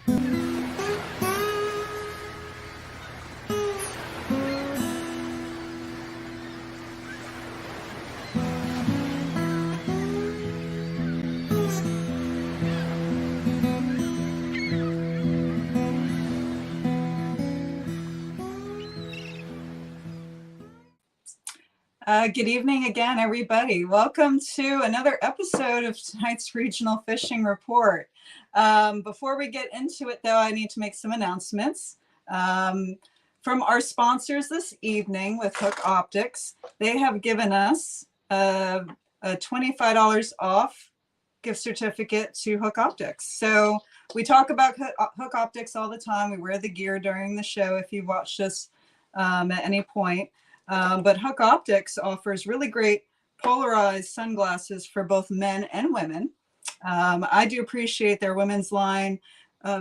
Good evening again, everybody. Welcome to another episode of tonight's Regional Fishing Report. Before we get into it, though, I need to make some announcements. From our sponsors this evening with Hook Optics, they have given us a $25 off gift certificate to Hook Optics. So we talk about Hook Optics all the time. We wear the gear during the show if you've watched us at any point. But Hook Optics offers really great polarized sunglasses for both men and women. I do appreciate their women's line,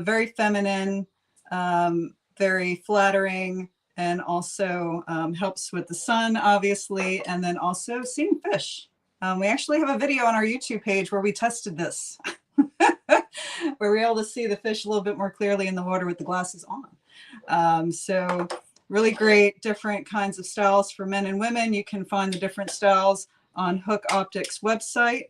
very feminine, very flattering, and also helps with the sun, obviously, and then also seeing fish. We actually have a video on our YouTube page where we tested this, where we're able to see the fish a little bit more clearly in the water with the glasses on. So really great different kinds of styles for men and women. You can find the different styles on Hook Optics website.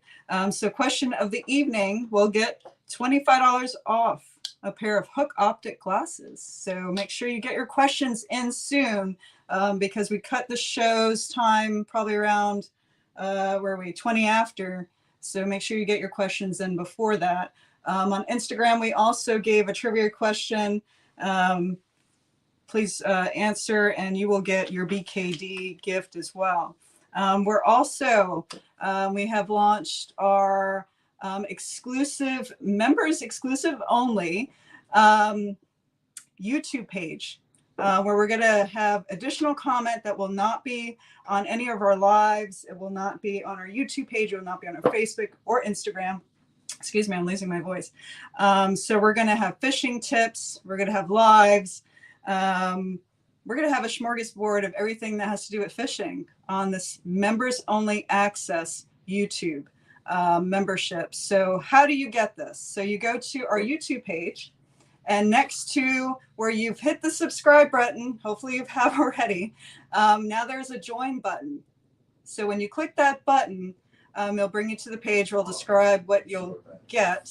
So question of the evening, we'll get $25 off a pair of Hook Optic glasses. So make sure you get your questions in soon because we cut the show's time probably around, 20 after. So make sure you get your questions in before that. On Instagram, we also gave a trivia question. Please answer and you will get your BKD gift as well. We're also, we have launched our exclusive, members exclusive only YouTube page where we're going to have additional comment that will not be on any of our lives. It will not be on our YouTube page. It will not be on our Facebook or Instagram. Excuse me, I'm losing my voice. So we're going to have fishing tips. We're going to have lives. We're going to have a smorgasbord of everything that has to do with fishing on this members only access YouTube membership. So how do you get this? So you go to our YouTube page and next to where you've hit the subscribe button, hopefully you have already, now there's a join button. So when you click that button, it'll bring you to the page where it'll describe what you'll get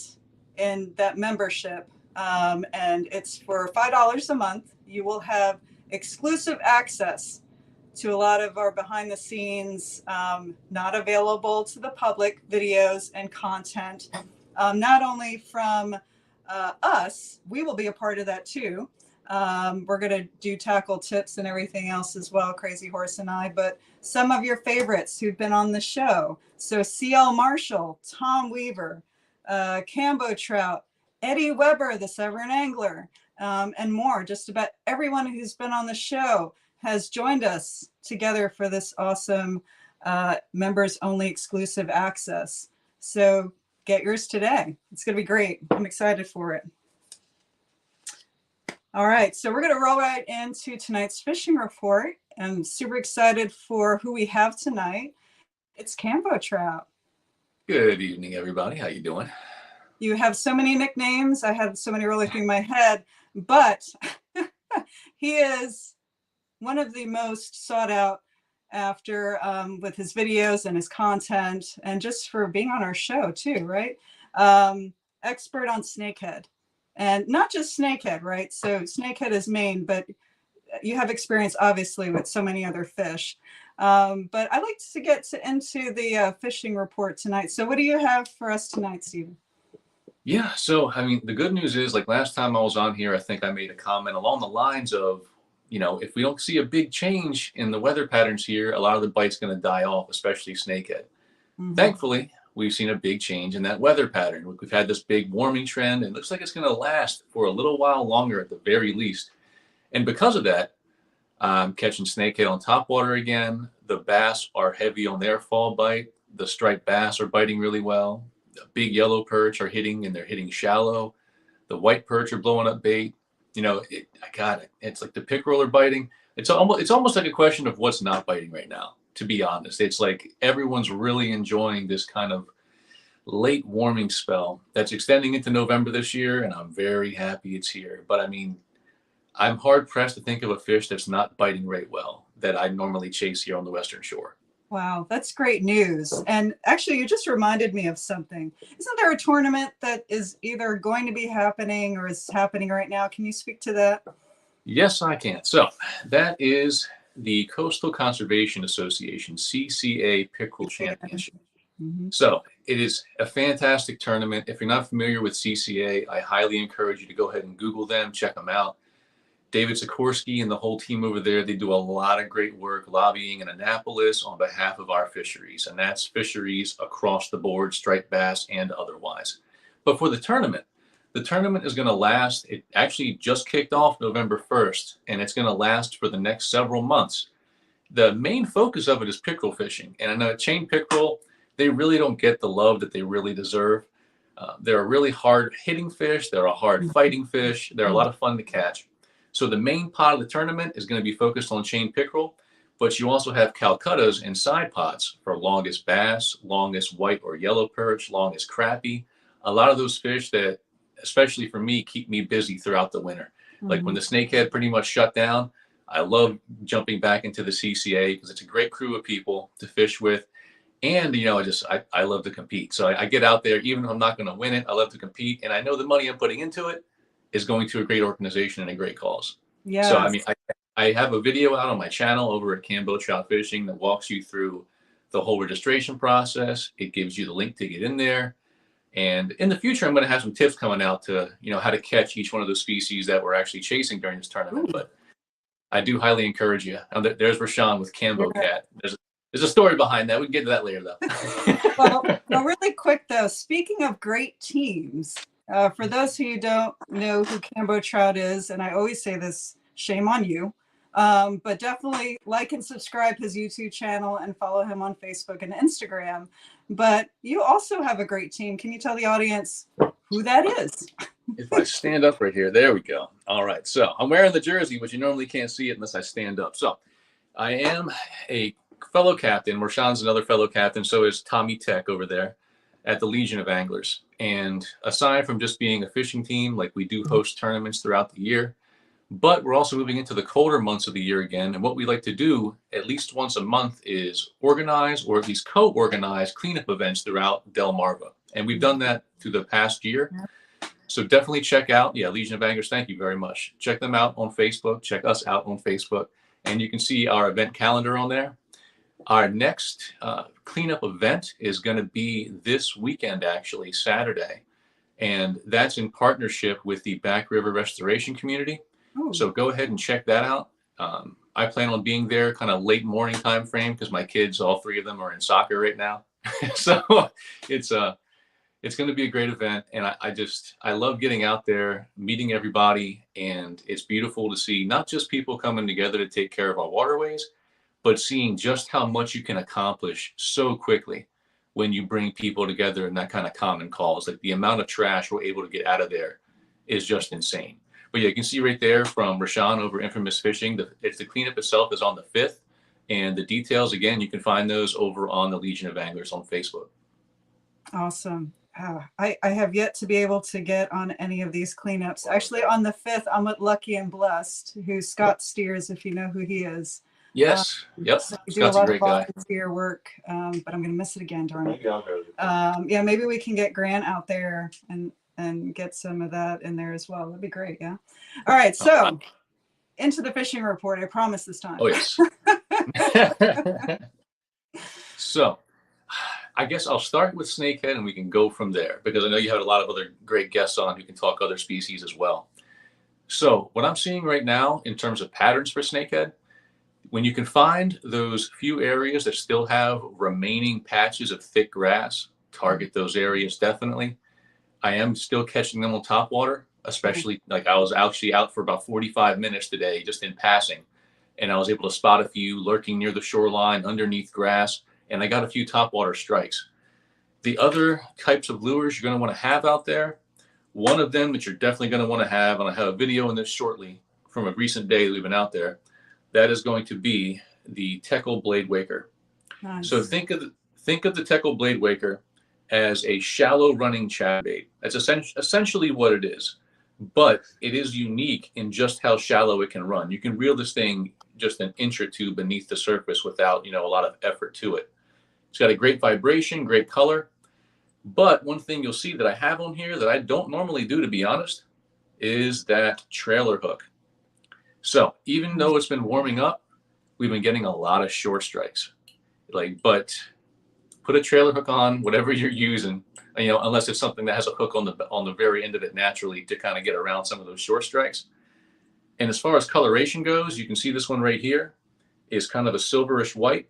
in that membership. And it's for $5 a month. You will have exclusive access to a lot of our behind the scenes, not available to the public videos and content, not only from us, we will be a part of that too. We're going to do tackle tips and everything else as well, Crazy Horse and I, but some of your favorites who've been on the show. So CL Marshall, Tom Weaver, Kambotrout, Eddie Weber, the Severn Angler, and more. Just about everyone who's been on the show has joined us together for this awesome members only exclusive access. So get yours today. It's going to be great. I'm excited for it. All right, so we're going to roll right into tonight's fishing report. I'm super excited for who we have tonight. It's Kambotrout. Good evening, everybody. How you doing? You have so many nicknames. I had so many rolling through my head, but he is one of the most sought out after with his videos and his content and just for being on our show too, right? Expert on snakehead and not just snakehead, right? So snakehead is main, but you have experience obviously with so many other fish. But I'd like to get into the fishing report tonight. So what do you have for us tonight, Stephen? Yeah, so I mean, the good news is, like last time I was on here, I think I made a comment along the lines of, you know, if we don't see a big change in the weather patterns here, a lot of the bite's going to die off, especially snakehead. Mm-hmm. Thankfully, we've seen a big change in that weather pattern. We've had this big warming trend, and it looks like it's going to last for a little while longer at the very least. And because of that, I'm catching snakehead on topwater again. The bass are heavy on their fall bite. The striped bass are biting really well. The big yellow perch are hitting, and they're hitting shallow. The white perch are blowing up bait. You know, I got it. It's like the pickerel are biting. It's almost like a question of what's not biting right now, to be honest. It's like everyone's really enjoying this kind of late warming spell that's extending into November this year, and I'm very happy it's here. But I mean, I'm hard pressed to think of a fish that's not biting right well that I normally chase here on the Western Shore. Wow, that's great news. And actually, you just reminded me of something. Isn't there a tournament that is either going to be happening or is happening right now? Can you speak to that? Yes, I can. So that is the Coastal Conservation Association, CCA Pickerel Championship. Mm-hmm. So it is a fantastic tournament. If you're not familiar with CCA, I highly encourage you to go ahead and Google them, check them out. David Sikorsky and the whole team over there, they do a lot of great work lobbying in Annapolis on behalf of our fisheries, and that's fisheries across the board, striped bass and otherwise. But for the tournament is going to last. It actually just kicked off November 1st, and it's going to last for the next several months. The main focus of it is pickerel fishing, and I know chain pickerel, they really don't get the love that they really deserve. They're a really hard hitting fish. They're a hard fighting fish. They're a lot of fun to catch. So the main pot of the tournament is going to be focused on chain pickerel, but you also have Calcuttas and side pots for longest bass, longest white or yellow perch, longest crappie. A lot of those fish that, especially for me, keep me busy throughout the winter. Like when the Snakehead pretty much shut down, I love jumping back into the CCA because it's a great crew of people to fish with. And, you know, I love to compete. So I get out there, even if I'm not going to win it, I love to compete. And I know the money I'm putting into it is going to a great organization and a great cause. Yeah. So, I mean, I have a video out on my channel over at Kambotrout Fishing that walks you through the whole registration process. It gives you the link to get in there. And in the future, I'm going to have some tips coming out to, you know, how to catch each one of those species that we're actually chasing during this tournament. Ooh. But I do highly encourage you. There's Rashawn with Cambo Cat. There's a story behind that. We can get to that later, though. Well, really quick, though, speaking of great teams, for those who don't know who Kambotrout is, and I always say this, shame on you, but definitely like and subscribe his YouTube channel and follow him on Facebook and Instagram. But you also have a great team. Can you tell the audience who that is? If I stand up right here, there we go. All right. So I'm wearing the jersey, but you normally can't see it unless I stand up. So I am a fellow captain. Rashawn's another fellow captain. So is Tommy Tech over there at the Legion of Anglers. And aside from just being a fishing team, like we do host tournaments throughout the year, but we're also moving into the colder months of the year again. And what we like to do at least once a month is organize or at least co-organize cleanup events throughout Delmarva. And we've done that through the past year. So definitely check out, Legion of Anglers. Thank you very much. Check them out on Facebook. Check us out on Facebook. And you can see our event calendar on there. Our next cleanup event is going to be this weekend, actually, Saturday. And that's in partnership with the Back River Restoration Community. Ooh. So go ahead and check that out. I plan on being there kind of late morning time frame because my kids, all three of them, are in soccer right now. So it's going to be a great event. And I love getting out there, meeting everybody. And it's beautiful to see not just people coming together to take care of our waterways, but seeing just how much you can accomplish so quickly when you bring people together in that kind of common cause. Like the amount of trash we're able to get out of there is just insane. But yeah, you can see right there from Rashawn over Infamous Fishing, the cleanup itself is on the 5th. And the details, again, you can find those over on the Legion of Anglers on Facebook. Awesome. I have yet to be able to get on any of these cleanups. Actually, on the 5th, I'm with Lucky and Blessed, who's Scott Steers, if you know who he is. Yes. Yep. So we Scott's a great guy. Volunteer work, but I'm going to miss it again, darn it. Yeah, maybe we can get Grant out there and get some of that in there as well. That'd be great. Yeah. All right. So into the fishing report. I promise this time. Oh, yes. So I guess I'll start with Snakehead and we can go from there because I know you have a lot of other great guests on who can talk other species as well. So what I'm seeing right now in terms of patterns for Snakehead, when you can find those few areas that still have remaining patches of thick grass, target those areas definitely. I am still catching them on topwater, especially like I was actually out for about 45 minutes today just in passing. And I was able to spot a few lurking near the shoreline underneath grass. And I got a few topwater strikes. The other types of lures you're going to want to have out there, one of them that you're definitely going to want to have, and I have a video on this shortly from a recent day that we've been out there, that is going to be the Teckle Blade Waker. Nice. So think of the Teckle Blade Waker as a shallow running chatterbait. That's essentially what it is, but it is unique in just how shallow it can run. You can reel this thing just an inch or two beneath the surface without, a lot of effort to it. It's got a great vibration, great color. But one thing you'll see that I have on here that I don't normally do, to be honest, is that trailer hook. So even though it's been warming up, we've been getting a lot of short strikes. But put a trailer hook on whatever you're using, unless it's something that has a hook on the very end of it naturally to kind of get around some of those short strikes. And as far as coloration goes, you can see this one right here is kind of a silverish white.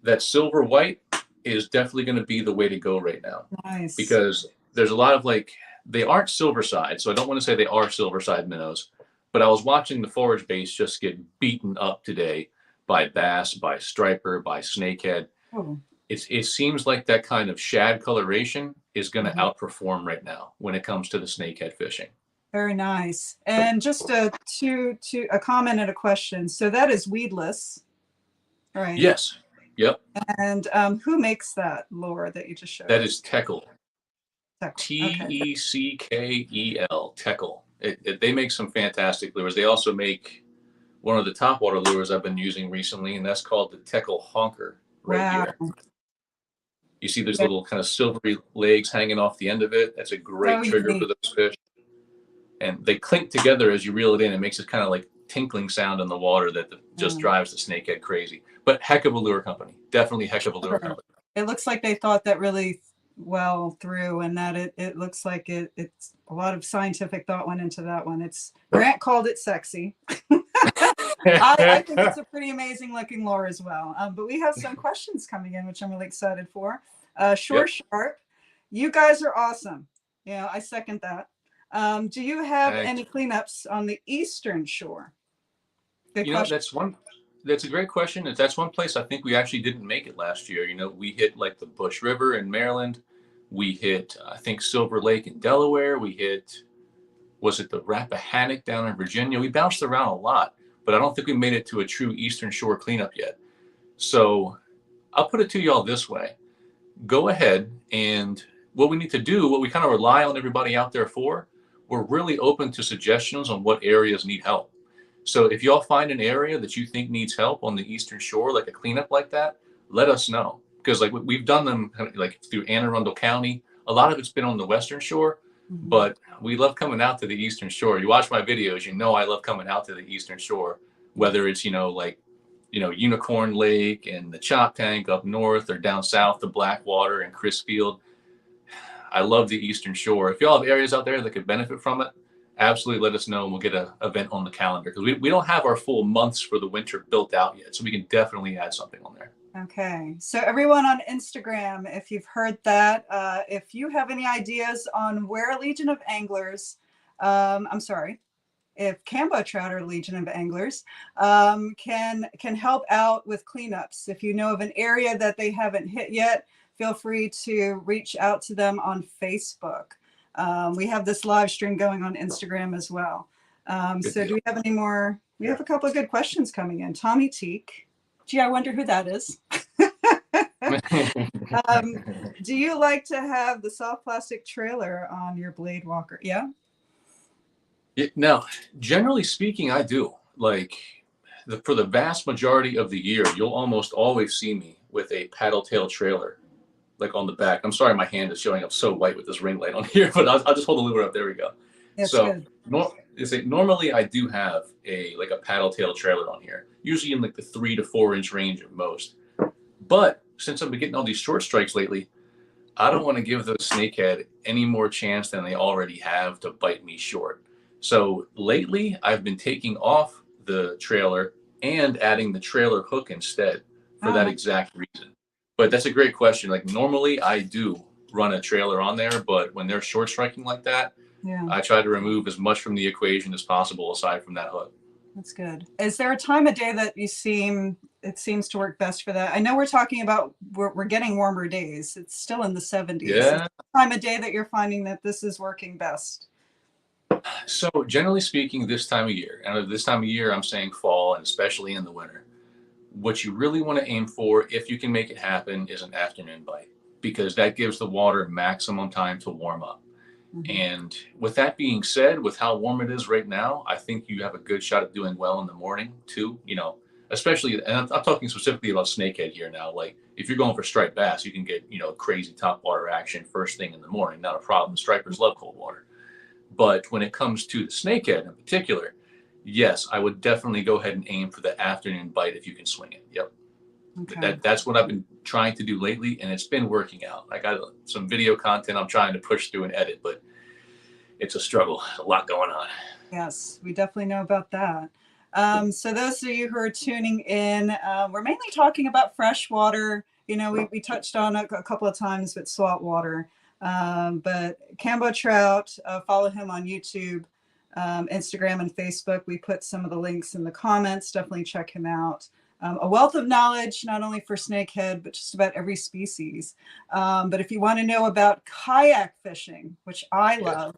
That silver white is definitely going to be the way to go right now. Nice. Because there's a lot of they aren't silver side, so I don't want to say they are silver side minnows, but I was watching the forage base just get beaten up today by bass, by striper, by snakehead. Oh. It seems like that kind of shad coloration is going to outperform right now when it comes to the snakehead fishing. Very nice. And just a comment and a question. So that is weedless, right? Yes. Yep. And who makes that lure that you just showed? That is Teckel. Okay. Teckel. Teckel. They make some fantastic lures. They also make one of the topwater lures I've been using recently, and that's called the Teckel Honker right here. You see those little kind of silvery legs hanging off the end of it. That's a great trigger for those fish. And they clink together as you reel it in. It makes this kind of tinkling sound in the water that just drives the snakehead crazy. But heck of a lure company. Definitely heck of a lure company. It looks like they thought that really well through, and that it looks like it's a lot of scientific thought went into that one. Grant called it sexy. I think it's a pretty amazing looking lure as well. But we have some questions coming in, which I'm really excited for. Shore Sharp, you guys are awesome. Yeah, I second that. Do you have any cleanups on the eastern shore? That's a great question. That's one place I think we actually didn't make it last year. We hit the Bush River in Maryland. We hit, I think, Silver Lake in Delaware. We hit, was it the Rappahannock down in Virginia? We bounced around a lot, but I don't think we made it to a true eastern shore cleanup yet. So I'll put it to y'all this way. Go ahead, and what we need to do, what we kind of rely on everybody out there for, we're really open to suggestions on what areas need help. So if y'all find an area that you think needs help on the eastern shore, like a cleanup like that, let us know. Because we've done them through Anne Arundel County. A lot of it's been on the western shore, but we love coming out to the eastern shore. You watch my videos, I love coming out to the eastern shore, whether it's, Unicorn Lake and the Chop Tank up north, or down south to Blackwater and Crisfield. I love the eastern shore. If y'all have areas out there that could benefit from it, absolutely let us know, and we'll get an event on the calendar, because we don't have our full months for the winter built out yet, so we can definitely add something on there. Okay, so everyone on Instagram, if you've heard that, if you have any ideas on where Legion of Anglers, if Kambotrout or Legion of Anglers can help out with cleanups, if you know of an area that they haven't hit yet, feel free to reach out to them on Facebook. We have this live stream going on Instagram as well. So do we have any more? We have a couple of good questions coming in. Tommy Teak. Gee, I wonder who that is. Do you like to have the soft plastic trailer on your blade walker? Yeah? Now, generally speaking, I do. For the vast majority of the year, you'll almost always see me with a paddle tail trailer, on the back. I'm sorry, my hand is showing up so white with this ring light on here, but I'll just hold the lure up. There we go. That's so normally I do have a paddle tail trailer on here, usually in the 3 to 4 inch range at most. But since I've been getting all these short strikes lately, I don't want to give those snakehead any more chance than they already have to bite me short. So lately I've been taking off the trailer and adding the trailer hook instead for that exact reason. But that's a great question. Normally I do run a trailer on there, but when they're short striking like that, I try to remove as much from the equation as possible aside from that hook. That's good. Is there a time of day that it seems to work best for that? I know we're talking about, we're getting warmer days. It's still in the 70s. Yeah. Is there a time of day that you're finding that this is working best? So generally speaking, this time of year, and this time of year, I'm saying fall, and especially in the winter, what you really want to aim for, if you can make it happen, is an afternoon bite. because that gives the water maximum time to warm up. Mhm. And with that being said, with how warm it is right now, I think you have a good shot at doing well in the morning too. Especially, and I'm talking specifically about snakehead here now. Like if you're going for striped bass, you can get crazy topwater action first thing in the morning. Not a problem. Stripers love cold water. But when it comes to the snakehead in particular, yes, I would definitely go ahead and aim for the afternoon bite if you can swing it. Yep. Okay. That's what I've been trying to do lately, and it's been working out. I got some video content I'm trying to push through and edit, but it's a struggle. There's a lot going on. Yes, we definitely know about that. So those of you who are tuning in, we're mainly talking about freshwater. We touched on a couple of times with saltwater, but Kambotrout, follow him on YouTube, Instagram, and Facebook. We put some of the links in the comments. Definitely check him out. A wealth of knowledge, not only for snakehead, but just about every species. But if you want to know about kayak fishing, which I love,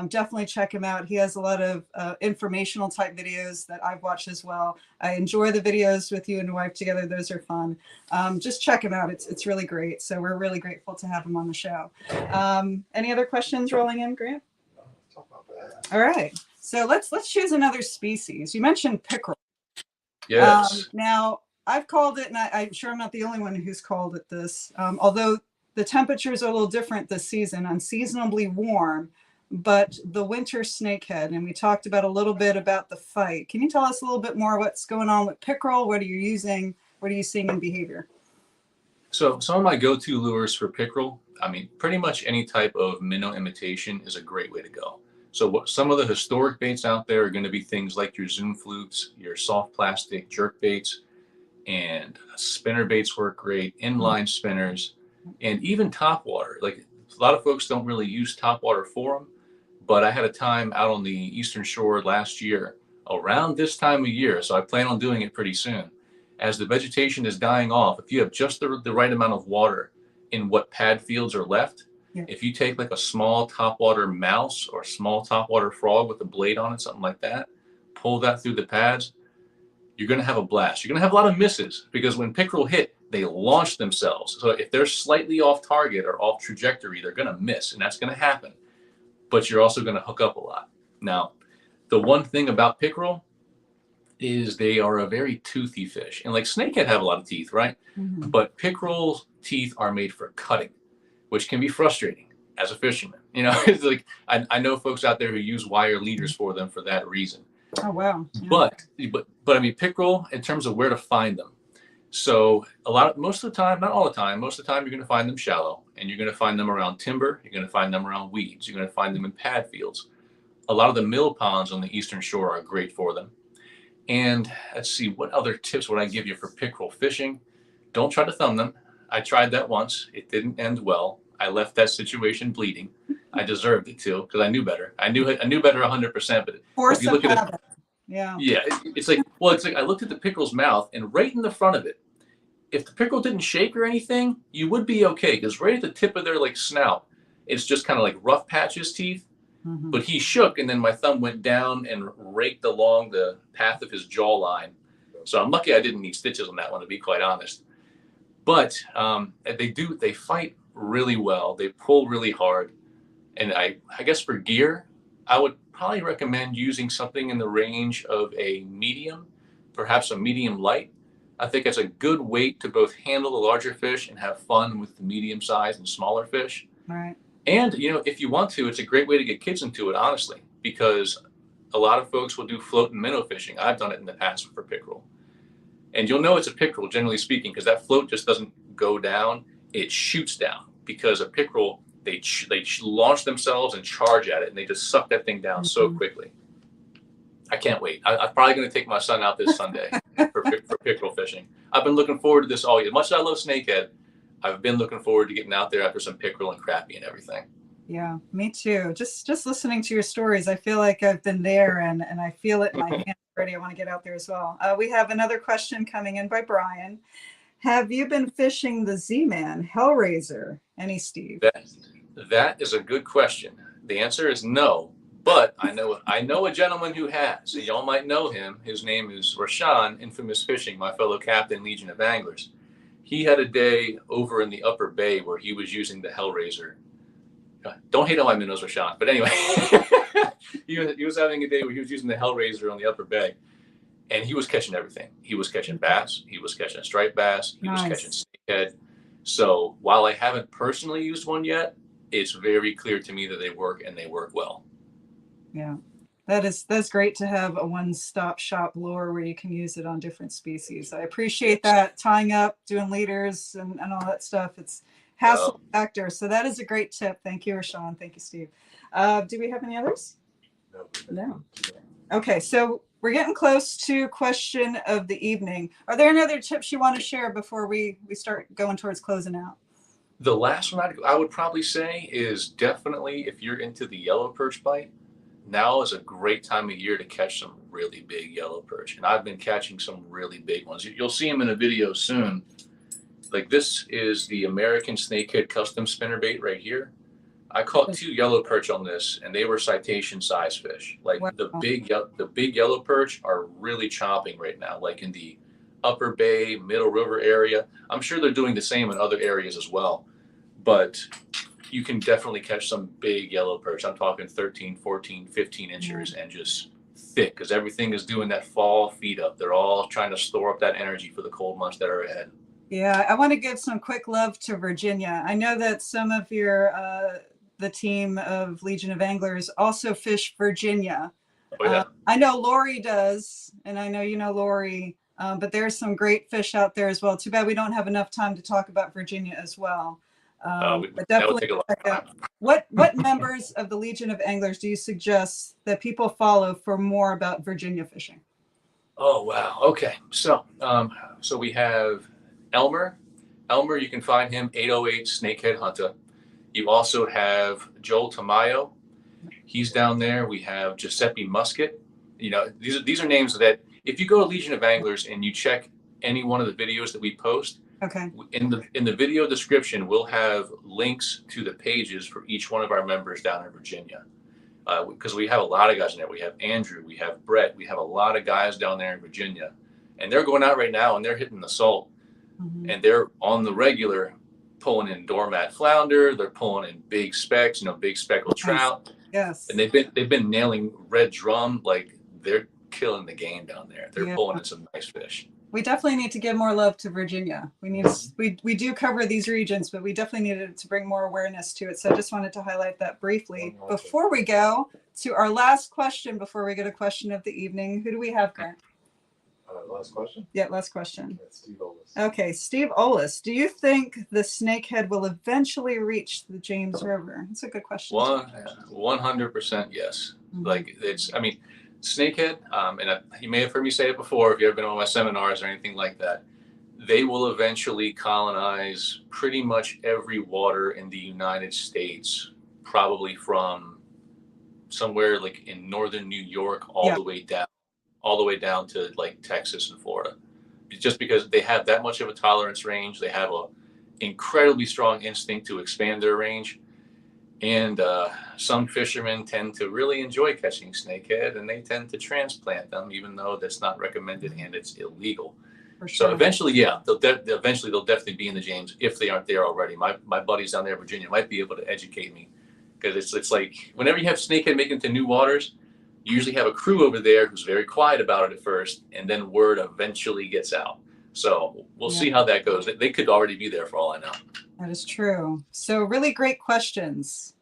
definitely check him out. He has a lot of informational type videos that I've watched as well. I enjoy the videos with you and your wife together. Those are fun. Just check him out. It's really great. So we're really grateful to have him on the show. Any other questions rolling in, Grant? All right. So let's choose another species. You mentioned pickerel. Yes. Now, I've called it, and I'm sure I'm not the only one who's called it this, although the temperatures are a little different this season, unseasonably warm, but the winter snakehead. And we talked about a little bit about the fight. Can you tell us a little bit more what's going on with pickerel? What are you using? What are you seeing in behavior? So some of my go-to lures for pickerel, pretty much any type of minnow imitation is a great way to go. So some of the historic baits out there are going to be things like your Zoom flukes, your soft plastic jerk baits, and spinner baits work great, inline spinners, and even topwater. Like a lot of folks don't really use topwater for them, but I had a time out on the Eastern Shore last year around this time of year, so I plan on doing it pretty soon. As the vegetation is dying off, if you have just the right amount of water in what pad fields are left, if you take like a small topwater mouse or small topwater frog with a blade on it, something like that, pull that through the pads, you're going to have a blast. You're going to have a lot of misses because when pickerel hit, they launch themselves. So if they're slightly off target or off trajectory, they're going to miss, and that's going to happen. But you're also going to hook up a lot. Now, the one thing about pickerel is they are a very toothy fish. And like snakehead have a lot of teeth, right? Mm-hmm. But pickerel's teeth are made for cutting, which can be frustrating as a fisherman. It's like I know folks out there who use wire leaders for them for that reason. Oh, wow. Yeah. But pickerel, in terms of where to find them. So most of the time, not all the time, most of the time you're going to find them shallow, and you're going to find them around timber. You're going to find them around weeds. You're going to find them in pad fields. A lot of the mill ponds on the Eastern Shore are great for them. And let's see, what other tips would I give you for pickerel fishing? Don't try to thumb them. I tried that once. It didn't end well. I left that situation bleeding. I deserved it too because I knew better. I knew better 100%. But if you look at it, yeah, it's like I looked at the pickerel's mouth, and right in the front of it, if the pickerel didn't shake or anything, you would be okay because right at the tip of their snout, it's just kind of like rough patches teeth. Mm-hmm. But he shook, and then my thumb went down and raked along the path of his jawline. So I'm lucky I didn't need stitches on that one, to be quite honest. But they fight really well. They pull really hard. And I guess for gear, I would probably recommend using something in the range of a medium, perhaps a medium light. I think that's a good weight to both handle the larger fish and have fun with the medium size and smaller fish. Right. And, if you want to, it's a great way to get kids into it, honestly, because a lot of folks will do float and minnow fishing. I've done it in the past for pickerel. And you'll know it's a pickerel, generally speaking, because that float just doesn't go down. It shoots down because a pickerel, they launch themselves and charge at it, and they just suck that thing down so quickly. I can't wait. I'm probably going to take my son out this Sunday for pickerel fishing. I've been looking forward to this all year. Much as I love snakehead, I've been looking forward to getting out there after some pickerel and crappie and everything. Yeah, me too. Just listening to your stories, I feel like I've been there, and I feel it in my hands already. I want to get out there as well. We have another question coming in by Brian. Have you been fishing the Z-Man Hellraiser? Any Steve? That is a good question. The answer is no, but I know a gentleman who has. So y'all might know him. His name is Rashawn, Infamous Fishing, my fellow captain, Legion of Anglers. He had a day over in the upper bay where he was using the Hellraiser. Don't hate on my minnows, Rashawn. But anyway, he was having a day where he was using the Hellraiser on the upper bay. And he was catching everything. He was catching bass. He was catching striped bass. He was catching snakehead. So while I haven't personally used one yet, it's very clear to me that they work and they work well. Yeah, that's great to have a one-stop shop lure where you can use it on different species. I appreciate that, tying up, doing leaders and all that stuff. It's hassle factor. So that is a great tip. Thank you, Rashawn. Thank you, Steve. Do we have any others? No. Okay, so we're getting close to question of the evening. Are there any other tips you want to share before we start going towards closing out? The last one I would probably say is definitely if you're into the yellow perch bite, now is a great time of year to catch some really big yellow perch. And I've been catching some really big ones. You'll see them in a video soon. Like this is the American Snakehead custom spinnerbait right here. I caught 2 yellow perch on this, and they were citation size fish. Like the big yellow perch are really chomping right now, like in the upper bay, middle river area. I'm sure they're doing the same in other areas as well, but you can definitely catch some big yellow perch. I'm talking 13, 14, 15 inches and just thick because everything is doing that fall feed up. They're all trying to store up that energy for the cold months that are ahead. Yeah, I want to give some quick love to Virginia. I know that some of your the team of Legion of Anglers also fish Virginia. Oh, yeah. I know Lori does, and I know you know Lori, but there's some great fish out there as well. Too bad we don't have enough time to talk about Virginia as well. But definitely check out. What members of the Legion of Anglers do you suggest that people follow for more about Virginia fishing? Oh, wow. Okay. So we have Elmer. Elmer, you can find him 808 Snakehead Hunter. You also have Joel Tamayo. He's down there. We have Giuseppe Musket. You know, these are names that if you go to Legion of Anglers and you check any one of the videos that we post, in the video description, we'll have links to the pages for each one of our members down in Virginia. Because we have a lot of guys in there. We have Andrew, we have Brett, we have a lot of guys down there in Virginia. And they're going out right now and they're hitting the salt. And they're on the regular pulling in doormat flounder, they're pulling in big specks, big speckled trout. Yes. And they've been nailing red drum, like they're killing the game down there. They're pulling in some nice fish. We definitely need to give more love to Virginia. We do cover these regions, but we definitely needed to bring more awareness to it. So I just wanted to highlight that briefly. Before we go to our last question, before we get a question of the evening, who do we have, Grant? Last question? Yeah, last question. That's Steve Olis. Okay, Steve Olis, do you think the Snakehead will eventually reach the James River? That's a good question. 100% yes. Like Snakehead, and you may have heard me say it before if you've ever been on my seminars or anything like that, they will eventually colonize pretty much every water in the United States, probably from somewhere like in northern New York all the way down to like Texas and Florida. Just because they have that much of a tolerance range, they have a incredibly strong instinct to expand their range. And some fishermen tend to really enjoy catching snakehead, and they tend to transplant them, even though that's not recommended and it's illegal. For sure. So eventually, they'll definitely be in the James if they aren't there already. My buddies down there in Virginia might be able to educate me, because it's like whenever you have snakehead making it to new waters, you usually have a crew over there who's very quiet about it at first, and then word eventually gets out. So we'll see how that goes. They could already be there for all I know. That is true. So really great questions.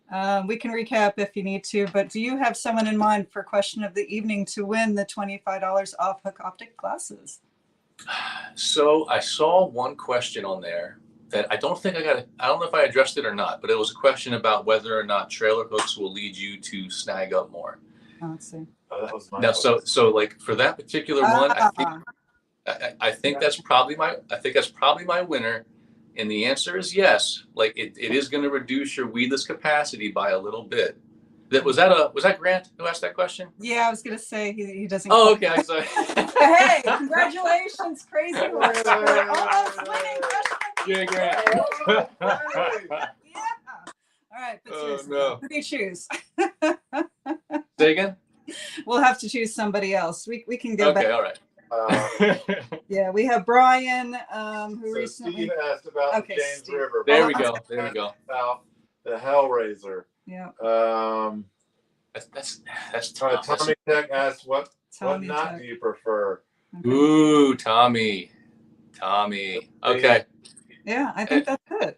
We can recap if you need to, but do you have someone in mind for question of the evening to win the $25 off Hook Optic glasses? So I saw one question on there that I don't know if I addressed it or not, but it was a question about whether or not trailer hooks will lead you to snag up more. Oh, let's see. That was my Now, so like for that particular one, I think that's probably my winner. And the answer is yes. Like it is going to reduce your weedless capacity by a little bit. Was that Grant who asked that question? Yeah, I was going to say he doesn't. Oh, okay. I'm sorry. Hey, congratulations, Crazy Horse, for almost winning question. Yeah, Grant. Yeah. All right, but seriously, who do you choose? Say again? We'll have to choose somebody else. We can go back. Okay, all right. Yeah, we have Brian, who So recently. Steve asked about Okay, the James Steve. River. There we Brian go. There we go. About the Hellraiser. Yeah. That's tough. Tommy Tech asked what Tommy knot Tech. do you prefer? Okay. Ooh, Tommy. Okay. Yeah, I think that's it.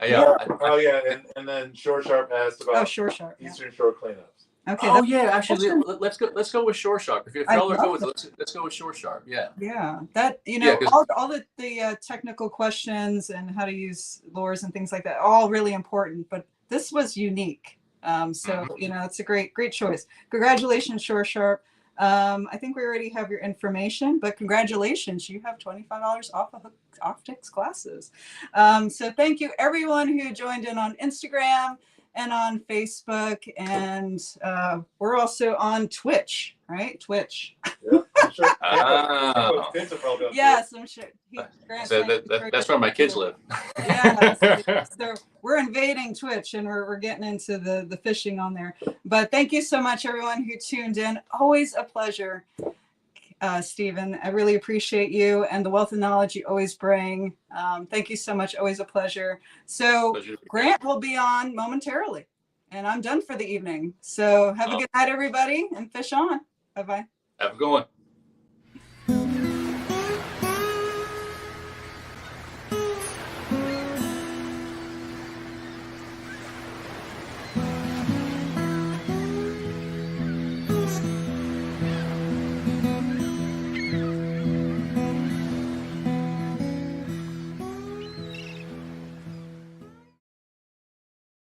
Yeah. Oh yeah, and then Shore Sharp asked Oh, about Shore Sharp. Yeah. Eastern Shore cleanups. Okay. Oh yeah, actually, let's go with Shore Sharp. If I y'all are love good with it, let's go with Shore Sharp. Yeah. Yeah, that Yeah, 'cause- all the technical questions and how to use lures and things like that, all really important. But this was unique. So it's a great choice. Congratulations, Shore Sharp. I think we already have your information, but congratulations, you have $25 off of Optics classes. So thank you everyone who joined in on Instagram and on Facebook, and we're also on Twitch, right? Twitch. Yeah, I'm sure. Oh. Kids are probably on Yes, I'm sure. So that's where my kids live. Yeah, so we're invading Twitch and we're getting into the fishing on there. But thank you so much, everyone who tuned in. Always a pleasure, Stephen. I really appreciate you and the wealth of knowledge you always bring. Thank you so much. Always a pleasure. So Grant will be on momentarily, and I'm done for the evening. So have a good night, everybody, and fish on. Bye-bye. Have a good one.